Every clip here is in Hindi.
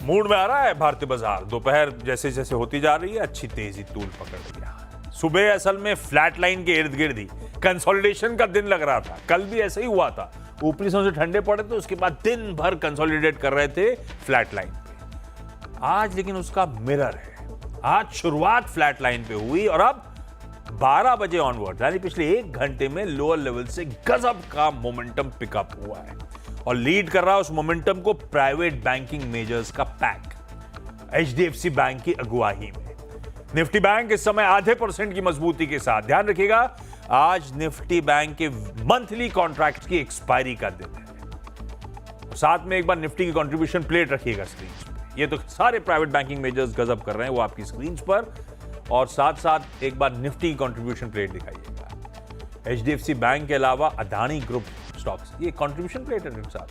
मूड में आ रहा है भारतीय बाजार। दोपहर जैसे जैसे होती जा रही है अच्छी तेजी तूल पकड़ रही है। सुबह असल में फ्लैट लाइन के इर्द गिर्द ही कंसोलिडेशन का दिन लग रहा था। कल भी ऐसे ही हुआ था, ऊपरी से ठंडे पड़े तो उसके बाद दिन भर कंसोलिडेट कर रहे थे फ्लैट लाइन पे। आज लेकिन उसका मिरर है। आज शुरुआत फ्लैट लाइन पे हुई और अब 12 बजे ऑनवर्ड यानी पिछले 1 घंटे में लोअर लेवल से गजब का मोमेंटम पिकअप हुआ है और लीड कर रहा है उस मोमेंटम को प्राइवेट बैंकिंग मेजर्स का पैक एचडीएफसी बैंक की अगुवाई में। निफ्टी बैंक इस समय आधे % की मजबूती के साथ। ध्यान रखिएगा, आज निफ्टी बैंक के मंथली कॉन्ट्रैक्ट की एक्सपायरी का दिन है। साथ में एक बार निफ्टी की कंट्रीब्यूशन प्लेट रखिएगा स्क्रीन पर। ये तो सारे प्राइवेट बैंकिंग मेजर्स गजब कर रहे हैं, वो आपकी स्क्रीन पर। और साथ साथ एक बार निफ्टी की कंट्रीब्यूशन प्लेट दिखाइएगा। एचडीएफसी बैंक के अलावा अदानी ग्रुप स्टॉक्स, ये कंट्रीब्यूशन प्लेट है साथ।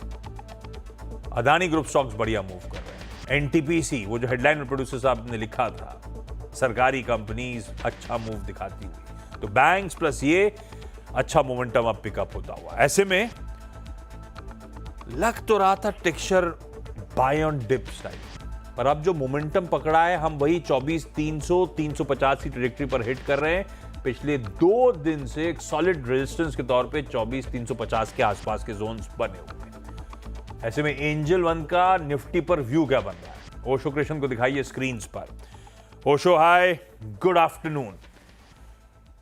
अदानी ग्रुप स्टॉक्स बढ़िया मूव कर रहे हैं। एनटीपीसी, वो जो हेडलाइन में प्रोड्यूसर साहब ने लिखा था, सरकारी कंपनीज अच्छा मूव दिखाती हुई। तो बैंक्स प्लस ये अच्छा मोमेंटम अब पिकअप होता हुआ। ऐसे में लग तो रहा था texture buy on dip style, पर अब जो मोमेंटम पकड़ा है हम वही 24,300 350 की ट्रैजेक्टरी पर हिट कर रहे हैं। पिछले 2 दिन से एक सॉलिड रेजिस्टेंस के तौर पे 24,350 के आसपास के जोन्स बने हुए हैं। ऐसे में एंजल वन का निफ्टी पर व्यू क्या बन रहा है, ओशो कृष्ण को दिखाइए स्क्रीन पर। ओशो हाय, गुड आफ्टरनून।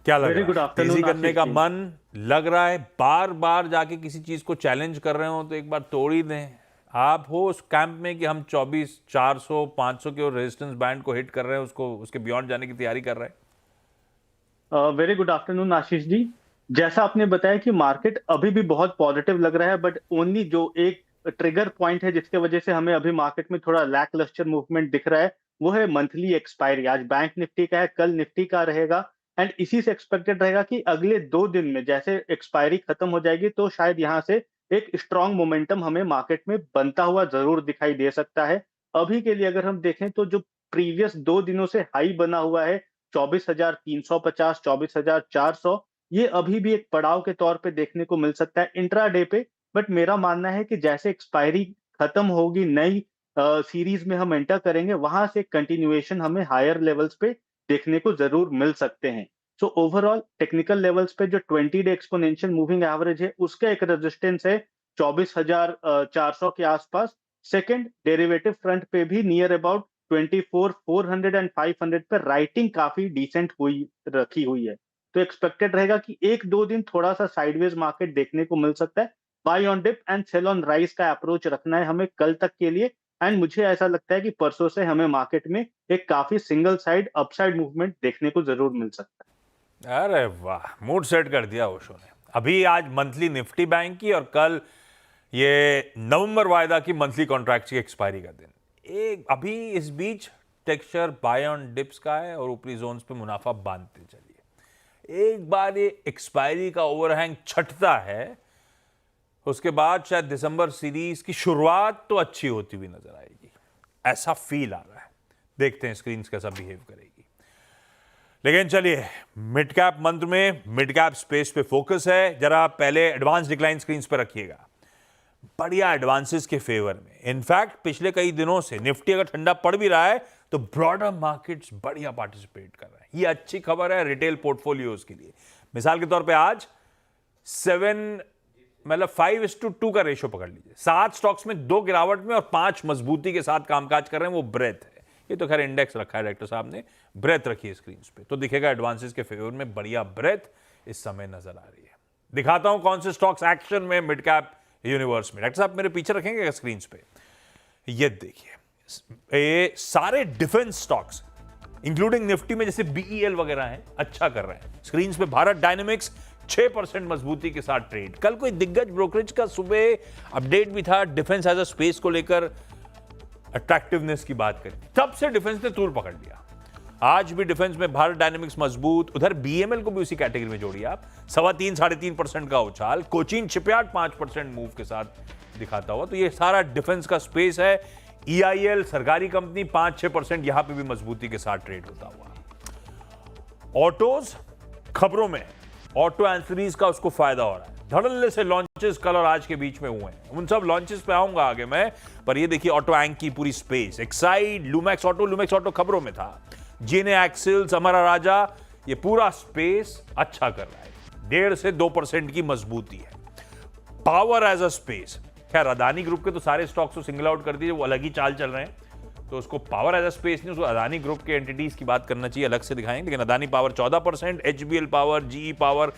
क्या लग रहा है, तेजी करने का मन लग रहा है? बार बार जाके किसी चीज को चैलेंज कर रहे हो तो एक बार तोड़ ही दें। आप हो उस कैंप में कि हम 24,400 500 के रेजिस्टेंस बैंड को हिट कर रहे हैं, उसको उसके बियॉन्ड जाने की तैयारी कर रहे हैं। Very good afternoon Ashish ji. जैसा आपने बताया कि मार्केट अभी भी बहुत पॉजिटिव लग रहा है, बट ओनली जो एक ट्रिगर पॉइंट है जिसके वजह से हमें अभी मार्केट में थोड़ा लैक लस्टर मूवमेंट दिख रहा है, वो है मंथली एक्सपायरी। आज बैंक निफ्टी का है, कल निफ्टी का रहेगा। एंड इसी से एक्सपेक्टेड रहेगा कि अगले 2 दिन में जैसे एक्सपायरी खत्म हो जाएगी तो शायद यहाँ से एक स्ट्रॉन्ग मोमेंटम हमें मार्केट में बनता हुआ जरूर दिखाई दे सकता है। अभी के लिए अगर हम देखें तो जो प्रीवियस 2 दिनों से हाई बना हुआ है 24,350 24,400, ये अभी भी एक पड़ाव के तौर पे देखने को मिल सकता है इंट्राडे पे। बट मेरा मानना है कि जैसे एक्सपायरी खत्म होगी, नई सीरीज में हम एंटर करेंगे, वहां से कंटिन्यूएशन हमें हायर लेवल्स पे देखने को जरूर मिल सकते हैं। सो ओवरऑल टेक्निकल लेवल्स पे जो 20 डे एक्सपोनेंशियल मूविंग एवरेज है उसका एक रेजिस्टेंस है 24,400 के आसपास। सेकंड डेरिवेटिव फ्रंट पे भी नियर अबाउट 24,400 एंड 500 पे राइटिंग काफी डिसेंट रखी हुई है। तो एक्सपेक्टेड रहेगा कि 1-2 दिन थोड़ा सा साइडवेज मार्केट देखने को मिल सकता है। Buy on dip and sell on rise का अप्रोच रखना है हमें कल तक के लिए। एंड मुझे ऐसा लगता है कि परसों से हमें मार्केट में एक काफी सिंगल साइड अपसाइड मूवमेंट देखने को जरूर मिल सकता है। अरे वाह, मूड सेट कर दिया ओशो ने। अभी आज मंथली निफ्टी बैंक की और कल ये नवंबर वायदा की मंथली कॉन्ट्रैक्ट की एक्सपायरी का दिन। एक अभी इस बीच टेक्सचर बाय ऑन डिप्स का है और ऊपरी जोन्स पे मुनाफा बांधते चलिए। एक बार ये एक्सपायरी का ओवरहैंग छटता है, उसके बाद शायद दिसंबर सीरीज की शुरुआत तो अच्छी होती हुई नजर आएगी, ऐसा फील आ रहा है। देखते हैं स्क्रीन कैसा बिहेव करेगी। लेकिन चलिए, मिड कैप मंत्र में मिड कैप स्पेस पे फोकस है। जरा पहले एडवांस डिक्लाइन स्क्रीन पर रखिएगा। बढ़िया एडवांसेस के फेवर में। इनफैक्ट पिछले कई दिनों से निफ्टी अगर ठंडा पड़ भी रहा है तो ब्रॉडर मार्केट्स बढ़िया पार्टिसिपेट कर रहे हैं। ये अच्छी खबर है रिटेल पोर्टफोलियोज के लिए। मिसाल के तौर पे आज 5:2 का रेशो पकड़ लीजिए। 7 स्टॉक्स में 2 गिरावट में और 5 मजबूती के साथ कामकाज कर रहे हैं। वो ब्रेथ है। ये तो खैर इंडेक्स रखा है डायरेक्टर साहब ने, ब्रेथ रखी है स्क्रीन पे तो दिखेगा एडवांसेस के फेवर में बढ़िया ब्रेथ इस समय नजर आ रही है। दिखाता हूं कौन से स्टॉक्स एक्शन में मिड कैप यूनिवर्स में। डायरेक्टर साहब मेरे पीछे रखेंगे स्क्रीन पे। ये देखिए, ये सारे डिफेंस स्टॉक्स इंक्लूडिंग निफ्टी में जैसे बीईएल वगैरह हैं, अच्छा कर रहे हैं। स्क्रीन पे भारत डायनेमिक्स 6% मजबूती के साथ ट्रेड। कल कोई दिग्गज ब्रोकरेज का सुबह अपडेट भी था डिफेंस एज अ स्पेस को लेकर, अट्रैक्टिवनेस की बात करें, तब से डिफेंस ने तूल पकड़ लिया। आज भी डिफेंस में भारत डायनेमिक्स मजबूत। उधर बीएमएल को भी उसी कैटेगरी में जोड़िए आप, 3.25-3.5% का उछाल। कोचीन शिपयार्ड 5% मूव के साथ दिखाता हुआ। तो ये सारा डिफेंस का स्पेस है। ईआईएल सरकारी कंपनी 5-6% यहां पे भी मजबूती के साथ ट्रेड होता हुआ। ऑटोज खबरों में, ऑटो एंसरीज का उसको फायदा हो रहा है। धड़ल्ले से लॉन्चेस कल और आज के बीच में हुए हैं, उन सब लॉन्चेस पे आऊंगा आगे मैं। पर ये देखिए ऑटो एंक की पूरी स्पेस, एक्साइड, लुमैक्स ऑटो खबरों में था, जीने एक्सिल्स, हमारा राजा, ये पूरा स्पेस अच्छा कर रहा है, 1.5 से 2% की मजबूती है। पावर एज अ स्पेस, खैर अदानी ग्रुप के तो सारे स्टॉक्स को सिंगल आउट कर दिए, वो अलग ही चाल चल रहे हैं, तो उसको पावर एज अ स्पेस नहीं, उसको अदानी ग्रुप के एंटिटीज की बात करना चाहिए, अलग से दिखाएंगे। लेकिन Adani power 14%, HBL power, GE power,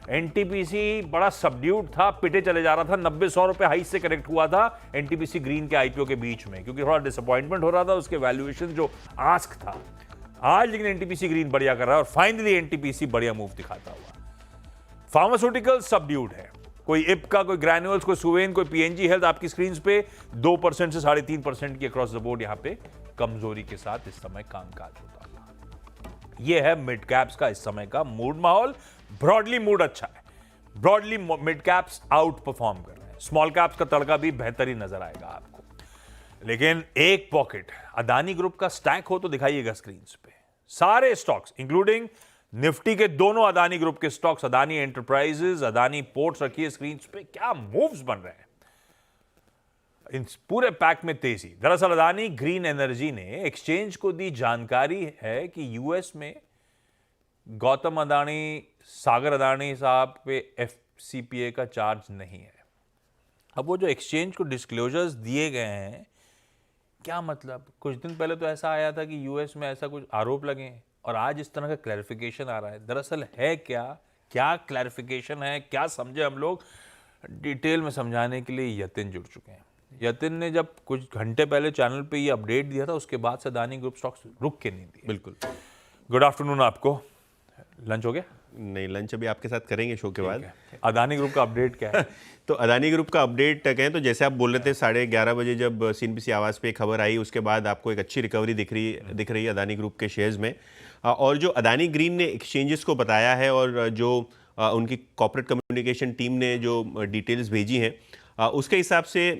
NTPC बड़ा सबड्यूड था, पिटे चले जा रहा था, 90-100 रुपए हाई से करेक्ट हुआ था एनटीपीसी ग्रीन के आईपीओ के बीच में, क्योंकि थोड़ा डिसअपॉइंटमेंट हो रहा था उसके वैल्यूएशन जो आस्क था। आज लेकिन एनटीपीसी ग्रीन बढ़िया कर रहा है और फाइनली एनटीपीसी बढ़िया मूव दिखाता हुआ। फार्मास्यूटिकल सबड्यूड है, कोई इप्का, कोई ग्रैन्यूल्स, कोई सुवेन, कोई पीएनजी हेल्थ आपकी स्क्रीन पे 2% से 3.5% की अक्रॉस द बोर्ड यहां पे कमजोरी के साथ इस समय कामकाज होता है। यह है मिड कैप्स का इस समय का मूड माहौल। ब्रॉडली मूड अच्छा है, broadly mid caps out perform कर रहे हैं, स्मॉल कैप्स का तड़का भी बेहतरीन नजर आएगा आपको। लेकिन एक पॉकेट अदानी ग्रुप का स्टैक हो तो दिखाइएगा स्क्रीन पे, सारे स्टॉक्स इंक्लूडिंग निफ्टी के दोनों अदानी ग्रुप के stocks, Adani enterprises, Adani ports रखिए स्क्रीन पे, क्या मूव्स बन रहे हैं इन पूरे पैक में तेजी। दरअसल अदानी ग्रीन एनर्जी ने एक्सचेंज को दी जानकारी है कि यूएस में गौतम अदानी, सागर अदानी साहब पे एफसीपीए का चार्ज नहीं है। अब वो जो एक्सचेंज को डिस्क्लोजर्स दिए गए हैं, क्या मतलब, कुछ दिन पहले तो ऐसा आया था कि यूएस में ऐसा कुछ आरोप लगे हैं और आज इस तरह का क्लैरिफिकेशन आ रहा है। दरअसल है क्या, क्या क्लैरिफिकेशन है, क्या समझे हम लोग, डिटेल में समझाने के लिए यतिन जुड़ चुके हैं। यतिन ने जब कुछ घंटे पहले चैनल पे ये अपडेट दिया था, उसके बाद से अदानी ग्रुप स्टॉक्स रुक के नहीं दिए। बिल्कुल। गुड आफ्टरनून आपको, लंच हो गया? नहीं, लंच अभी आपके साथ करेंगे शो के बाद। अदानी ग्रुप का अपडेट क्या है? तो अदानी ग्रुप का अपडेट कहें तो जैसे आप बोल रहे थे 11:30 बजे जब सीएनबीसी आवाज़ पे खबर आई, उसके बाद आपको एक अच्छी रिकवरी दिख रही है अदानी ग्रुप के शेयर्स में। और जो अदानी ग्रीन ने एक्सचेंजेस को बताया है और जो उनकी कॉर्पोरेट कम्युनिकेशन टीम ने जो डिटेल्स भेजी हैं, उसके हिसाब से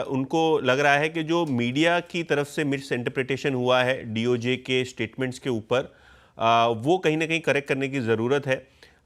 उनको लग रहा है कि जो मीडिया की तरफ से मिस इंटरप्रिटेशन हुआ है डीओजे के स्टेटमेंट्स के ऊपर, वो कहीं ना कहीं करेक्ट करने की ज़रूरत है।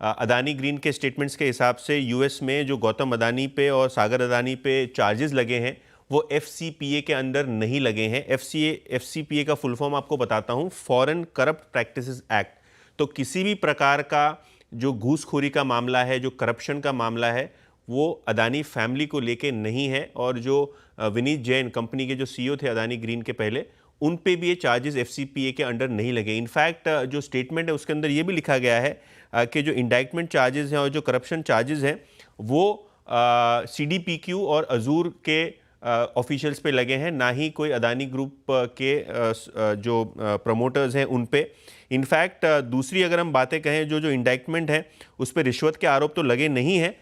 अदानी ग्रीन के स्टेटमेंट्स के हिसाब से यूएस में जो गौतम अदानी पे और सागर अदानी पे चार्जेस लगे हैं वो एफसीपीए के अंदर नहीं लगे हैं। एफसीपीए का फुल फॉर्म आपको बताता हूँ, फॉरेन करप्ट प्रैक्टिसेस एक्ट। तो किसी भी प्रकार का जो घूसखोरी का मामला है, जो करप्शन का मामला है, वो अदानी फैमिली को लेके नहीं है। और जो विनीत जैन कंपनी के जो सीईओ थे अदानी ग्रीन के पहले, उन पे भी ये चार्जेस एफसीपीए के अंडर नहीं लगे। इनफैक्ट जो स्टेटमेंट है उसके अंदर ये भी लिखा गया है कि जो इंडाइटमेंट चार्जेस हैं और जो करप्शन चार्जेस हैं वो सीडीपीक्यू और अजूर के ऑफिशियल्स पे लगे हैं, ना ही कोई अदानी ग्रुप के जो प्रमोटर्स हैं उन पे। इनफैक्ट दूसरी अगर हम बातें कहें, जो इंडाइटमेंट है उस पर रिश्वत के आरोप तो लगे नहीं हैं,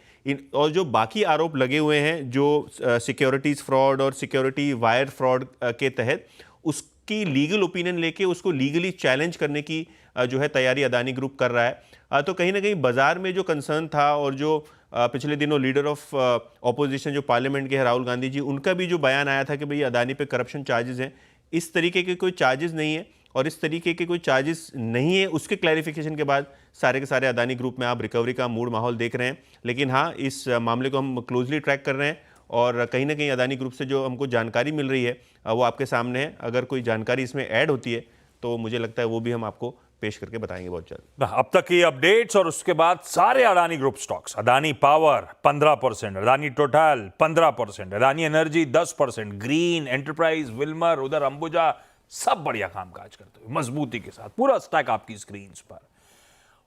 और जो बाकी आरोप लगे हुए हैं जो सिक्योरिटीज़ फ्रॉड और सिक्योरिटी वायर फ्रॉड के तहत, उसकी लीगल ओपिनियन लेके उसको लीगली चैलेंज करने की जो है तैयारी अदानी ग्रुप कर रहा है। तो कहीं ना कहीं बाजार में जो कंसर्न था और जो पिछले दिनों लीडर ऑफ ऑपोजिशन जो पार्लियामेंट के हैं राहुल गांधी जी, उनका भी जो बयान आया था कि भाई अदानी पे करप्शन चार्जेस हैं, इस तरीके के कोई चार्जेस नहीं है और इस तरीके के कोई चार्जेस नहीं है, उसके क्लैरिफिकेशन के बाद सारे के सारे अदानी ग्रुप में आप रिकवरी का मूड माहौल देख रहे हैं। लेकिन हाँ, इस मामले को हम क्लोजली ट्रैक कर रहे हैं और कहीं ना कहीं अदानी ग्रुप से जो हमको जानकारी मिल रही है वो आपके सामने है। अगर कोई जानकारी इसमें ऐड होती है तो मुझे लगता है वो भी हम आपको पेश करके बताएंगे बहुत जल्द। अब तक की अपडेट्स और उसके बाद सारे Adani group stocks, Adani power 15%, Adani total 15%, Adani energy 10%, green, enterprise, Wilmer, उधर अंबुजा, सब बढ़िया कामकाज करते हुए मजबूती के साथ, पूरा स्टैक आपकी स्क्रीन पर।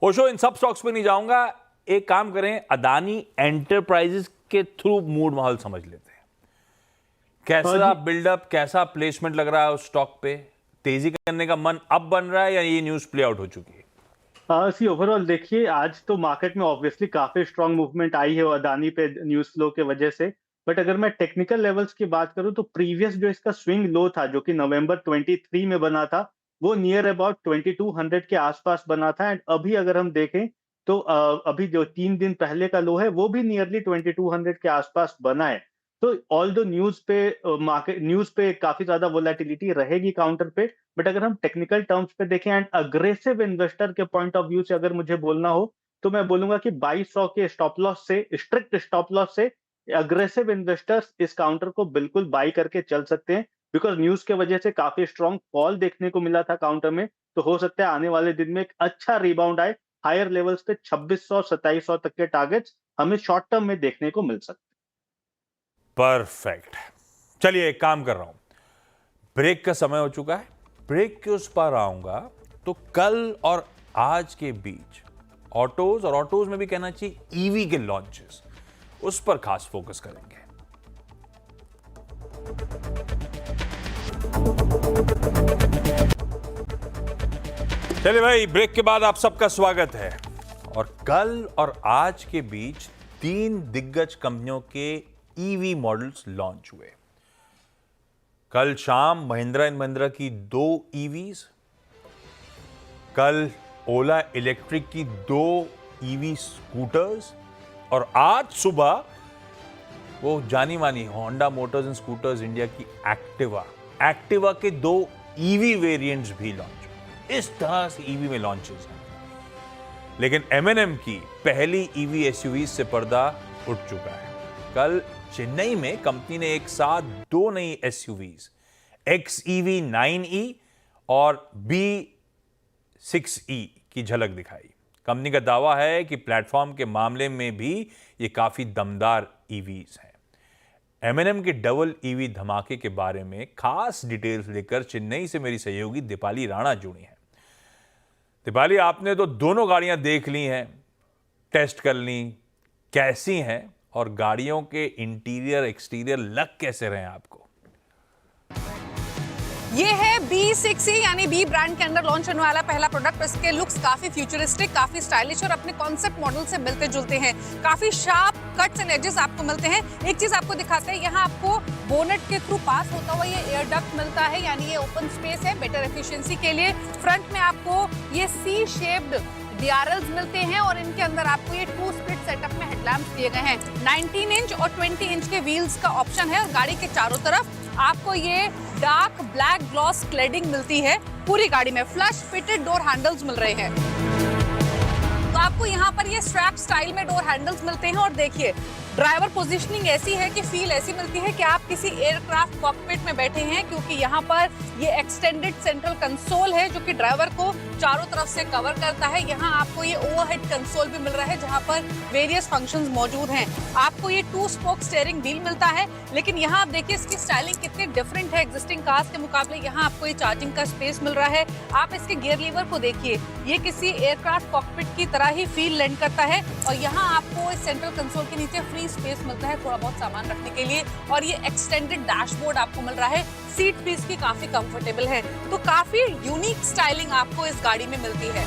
ओशो, इन सब स्टॉक्स पे नहीं जाऊंगा, एक काम करें, अदानी एंटरप्राइजेस के थ्रू मूड माहौल समझ लेते हैं। कैसा बिल्डअप, कैसा प्लेसमेंट लग रहा है उस स्टॉक पे? तेजी करने का मन अब बन रहा है या ये न्यूज प्ले आउट हो चुकी है? सी ओवरऑल देखिए, आज तो मार्केट में ऑब्वियसली काफी स्ट्रांग मूवमेंट आई है अदानी पे न्यूज फ्लो के वजह से। बट अगर मैं टेक्निकल लेवल्स की बात करूं तो प्रीवियस जो इसका स्विंग लो था जो कि नवंबर 23 में बना था, वो नियर अबाउट 2200 के आसपास बना था। एंड अभी अगर हम देखें तो अभी जो 3 दिन पहले का लो है वो भी नियरली 2200 के आसपास बना है। तो ऑल द न्यूज पे काफी ज्यादा वोलेटिलिटी रहेगी काउंटर पे। बट अगर हम टेक्निकल टर्म्स पे देखें एंड अग्रेसिव इन्वेस्टर के पॉइंट ऑफ व्यू से अगर मुझे बोलना हो तो मैं बोलूंगा कि 2200 के स्टॉप लॉस से, स्ट्रिक्ट स्टॉप लॉस से अग्रेसिव इन्वेस्टर्स इस काउंटर को बिल्कुल बाई करके चल सकते हैं, बिकॉज न्यूज के वजह से काफी स्ट्रॉन्ग फॉल देखने को मिला था काउंटर में। तो हो सकता है आने वाले दिन में एक अच्छा रिबाउंड आए, हायर लेवल्स पे 2600 2700 तक के टारगेट्स हमें शॉर्ट टर्म में देखने को मिल सकते हैं। परफेक्ट। चलिए एक काम कर रहा हूं, ब्रेक का समय हो चुका है, ब्रेक के उस पार आऊंगा तो कल और आज के बीच ऑटोज, और ऑटोज में भी कहना चाहिए ईवी के लॉन्चेस, उस पर खास फोकस करेंगे। चलिए भाई, ब्रेक के बाद आप सबका स्वागत है। और कल और आज के बीच 3 दिग्गज कंपनियों के ईवी मॉडल्स लॉन्च हुए। कल शाम महिंद्रा एंड महिंद्रा की 2 ईवीज, कल ओला इलेक्ट्रिक की 2 ईवी स्कूटर्स, और आज सुबह वो जानी मानी Honda Motors and scooters India की एक्टिवा के 2 ईवी वेरिएंट्स भी लॉन्च हुए। इस तरह से ईवी में लॉन्चेस हैं। लेकिन M&M की पहली ईवी एसयूवी से पर्दा उठ चुका है। कल चेन्नई में कंपनी ने एक साथ 2 नई एसयूवीज, XEV 9e और B6e की झलक दिखाई। कंपनी का दावा है कि प्लेटफॉर्म के मामले में भी ये काफी दमदार ईवीज हैं। M&M के डबल ईवी धमाके के बारे में खास डिटेल्स लेकर चेन्नई से मेरी सहयोगी दीपाली राणा जुड़ी हैं। दीपाली, आपने तो दोनों गाड़ियां देख ली हैं, टेस्ट कर ली, कैसी हैं और गाड़ियों के इंटीरियर एक्सटीरियर लग कैसे रहे हैं आपको? ये है B6e यानी B ब्रांड के अंदर लॉन्च होने वाला पहला प्रोडक्ट। इसके लुक्स काफी फ्यूचरिस्टिक, काफी स्टाइलिश और अपने कॉन्सेप्ट मॉडल से मिलते जुलते हैं। काफी शार्प कट्स एंड एजेस आपको मिलते हैं। एक चीज आपको दिखाते हैं, यहाँ आपको बोनेट के थ्रू पास होता हुआ ये एयर डक्ट मिलता है, यानी ये ओपन स्पेस है बेटर एफिशिएंसी के लिए। फ्रंट में आपको ये सी शेप्ड DRLs मिलते हैं और इनके अंदर आपको ये 2 स्प्लिट सेटअप में हेडलैम्प्स दिए गए हैं। 19 इंच और 20 इंच के व्हील्स का ऑप्शन है और गाड़ी के चारों तरफ आपको ये डार्क ब्लैक ग्लॉस क्लेडिंग मिलती है। पूरी गाड़ी में फ्लश फिटेड डोर हैंडल्स मिल रहे हैं। तो आपको यहाँ पर ये स्ट्रैप स्टाइल में डोर हैंडल्स मिलते हैं और देखिए ड्राइवर पोजीशनिंग ऐसी है कि फील ऐसी मिलती है कि आप किसी एयरक्राफ्ट कॉकपिट में बैठे हैं, क्योंकि यहाँ पर ये एक्सटेंडेड सेंट्रल कंसोल है जो कि ड्राइवर को चारों तरफ से कवर करता है। यहाँ आपको ये ओवरहेड कंसोल भी मिल रहा है जहाँ पर वेरियस फंक्शंस मौजूद हैं। आपको ये 2 स्पोक स्टीयरिंग व्हील मिलता है, लेकिन यहाँ आप देखिए इसकी स्टाइलिंग कितनी डिफरेंट है एग्जिस्टिंग कार्स के मुकाबले। यहाँ आपको ये चार्जिंग का स्पेस मिल रहा है। आप इसके गियर लीवर को देखिए, ये किसी एयरक्राफ्ट कॉकपिट की तरह ही फील लेंड करता है। और यहाँ आपको इस सेंट्रल कंसोल के नीचे फ्री स्पेस मिलता है थोड़ा बहुत सामान रखने के लिए, और ये एक्सटेंडेड डैशबोर्ड आपको मिल रहा है। सीट भी इसकी काफी कंफर्टेबल है। तो काफी यूनिक स्टाइलिंग आपको इस गाड़ी में मिलती है।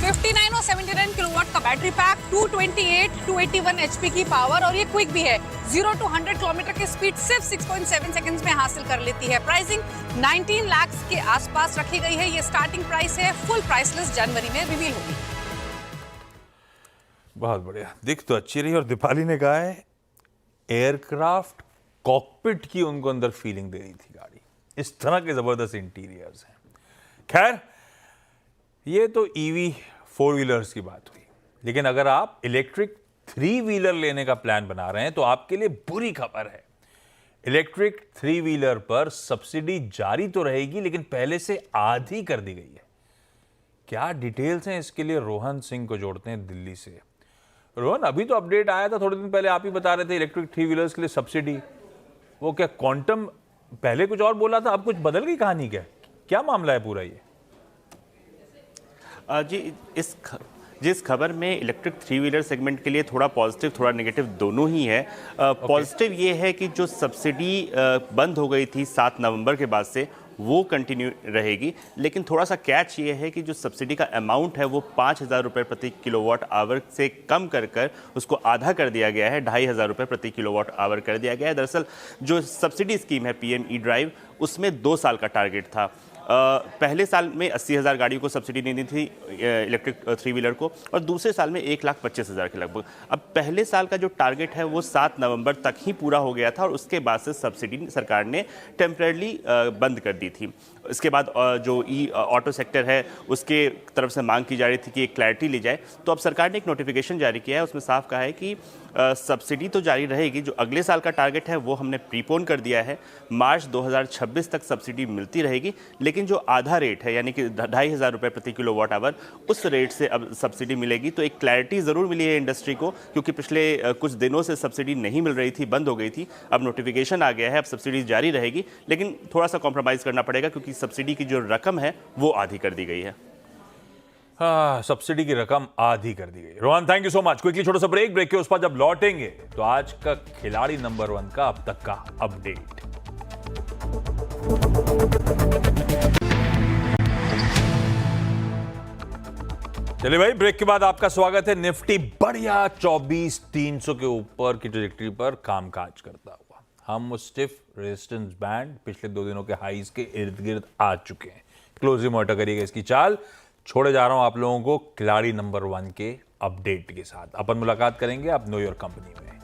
59 और 79 किलोवाट का बैटरी पैक, 228 281 HP की पावर, और ये क्विक भी है। 0 to 100 किलोमीटर की स्पीड सिर्फ 6.7 सेकंड्स में हासिल कर लेती है। प्राइसिंग 19 लाख के आसपास रखी गई है। ये स्टार्टिंग प्राइस है। फुल प्राइस लिस्ट जनवरी में रिवील होगी। बहुत बढ़िया, दिख तो अच्छी रही। और दीपाली ने कहा है एयरक्राफ्ट कॉकपिट की उनको अंदर फीलिंग दे रही थी गाड़ी। इस तरह के जबरदस्त इंटीरियर्स हैं। खैर, ये तो ईवी 4 व्हीलर्स की बात हुई, लेकिन अगर आप इलेक्ट्रिक 3 व्हीलर लेने का प्लान बना रहे हैं तो आपके लिए बुरी खबर है। इलेक्ट्रिक 3 व्हीलर पर सब्सिडी जारी तो रहेगी, लेकिन पहले से आधी कर दी गई है। क्या डिटेल्स हैं इसके लिए रोहन सिंह को जोड़ते हैं दिल्ली से। रोहन, अभी तो अपडेट आया था थोड़े दिन पहले, आप ही बता रहे थे इलेक्ट्रिक 3 व्हीलर्स के लिए सब्सिडी। वो क्या क्वांटम, पहले कुछ और बोला था, अब कुछ बदल गई कहानी? क्या मामला है पूरा ये? जी, जिस खबर में इलेक्ट्रिक 3 व्हीलर सेगमेंट के लिए थोड़ा पॉजिटिव थोड़ा नेगेटिव दोनों ही है। पॉजिटिव ये है कि जो सब्सिडी बंद हो गई थी 7 नवंबर के बाद से, वो कंटिन्यू रहेगी। लेकिन थोड़ा सा कैच ये है कि जो सब्सिडी का अमाउंट है वो 5,000 रुपये प्रति किलोवाट आवर से कम कर उसको आधा कर दिया गया है, 2,500 रुपये प्रति किलोवाट आवर कर दिया गया है। दरअसल जो सब्सिडी स्कीम है PM E-ड्राइव, उसमें 2 साल का टारगेट था। पहले साल में 80,000 गाड़ियों को सब्सिडी देनी थी इलेक्ट्रिक 3 व्हीलर को, और दूसरे साल में 1,25,000 के लगभग। अब पहले साल का जो टारगेट है वो 7 नवंबर तक ही पूरा हो गया था और उसके बाद से सब्सिडी सरकार ने टेम्परेरली बंद कर दी थी। इसके बाद जो ऑटो सेक्टर है उसके तरफ से मांग की जा रही थी कि एक क्लैरिटी ली जाए, तो अब सरकार ने एक नोटिफिकेशन जारी किया है, उसमें साफ कहा है कि सब्सिडी तो जारी रहेगी, जो अगले साल का टारगेट है वो हमने प्रीपोन कर दिया है, मार्च 2026 तक सब्सिडी मिलती रहेगी, लेकिन जो आधा रेट है यानी कि 2,500 रुपये प्रति किलोवाट आवर, उस रेट से अब सब्सिडी मिलेगी। तो एक क्लैरिटी ज़रूर मिली है इंडस्ट्री को, क्योंकि पिछले कुछ दिनों से सब्सिडी नहीं मिल रही थी, बंद हो गई थी। अब नोटिफिकेशन आ गया है, अब सब्सिडी जारी रहेगी, लेकिन थोड़ा सा कॉम्प्रोमाइज़ करना पड़ेगा क्योंकि सब्सिडी की जो रकम है वो आधी कर दी गई है। हाँ, सब्सिडी की रकम आधी कर दी गई। Rohan, thank you so much. Quickly छोटा सा ब्रेक के उस पर जब लौटेंगे तो आज का खिलाड़ी नंबर 1 का अब तक का अपडेट। चलिए भाई, ब्रेक के बाद आपका स्वागत है। निफ्टी बढ़िया 24,300 के ऊपर की ट्रैजेक्टरी पर कामकाज करता हुआ। हम उस स्टिफ रेजिस्टेंस बैंड पिछले 2 दिनों के हाईज के इर्द गिर्द आ चुके हैं। क्लोजली मॉनिटर करिएगा इसकी चाल। छोड़े जा रहा हूं आप लोगों को खिलाड़ी नंबर 1 के अपडेट के साथ। अपन मुलाकात करेंगे आप नो योर कंपनी में।